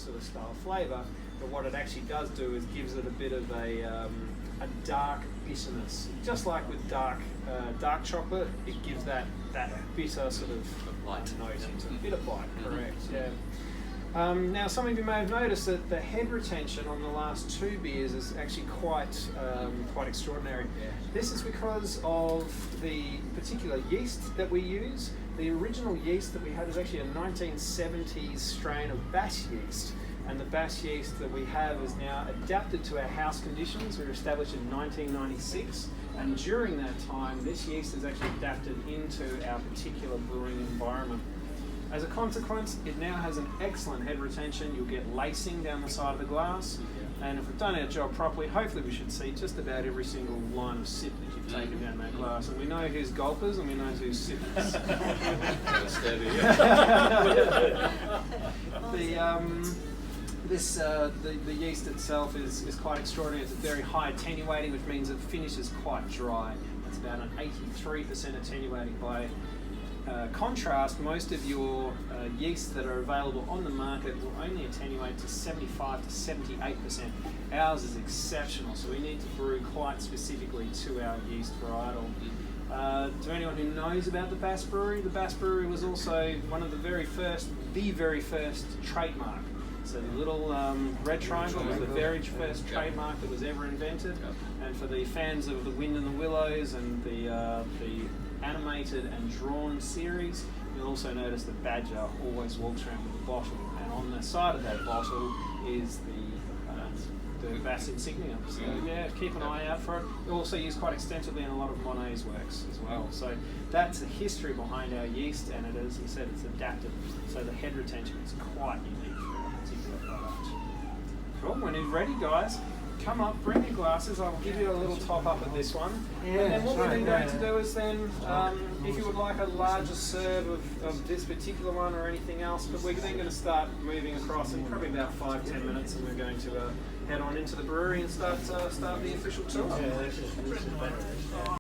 sort of style flavour, but what it actually does do is gives it a bit of a dark bitterness. Just like with dark chocolate, it gives that bitter sort of Light note into a bit of bite, correct, yeah. Now, some of you may have noticed that the head retention on the last two beers is actually quite extraordinary. This is because of the particular yeast that we use. The original yeast that we had is actually a 1970s strain of Bass yeast, and the Bass yeast that we have is now adapted to our house conditions. We were established in 1996, and during that time, this yeast is actually adapted into our particular brewing environment. As a consequence, it now has an excellent head retention. You'll get lacing down the side of the glass, and if we've done our job properly, hopefully we should see just about every single line of sip that you've taken down that glass, and we know who's gulpers and we know who's sippers. The yeast itself is quite extraordinary. It's a very high attenuating, which means it finishes quite dry. It's about an 83% attenuating. By contrast, most of your yeasts that are available on the market will only attenuate to 75 to 78%. Ours is exceptional, so we need to brew quite specifically to our yeast varietal. To anyone who knows about the Bass Brewery was also one of the very first trademark. So the little red triangle was the very first trademark that was ever invented. And for the fans of The Wind and the Willows and the animated and drawn series, you'll also notice that Badger always walks around with a bottle, and on the side of that bottle is the Bass insignia. So yeah, keep an eye out for it. We also use quite extensively in a lot of Monet's works as well. So that's the history behind our yeast, and it is, as I said, it's adapted. So the head retention is quite unique for our particular product. Cool, when you're ready, guys, come up, bring your glasses. I'll give you a little top up of this one. And then what we're then going to do is then, if you would like a larger serve of this particular one or anything else, but we're then going to start moving across in probably about 5-10 minutes, and we're going to head on into the brewery and start the official tour.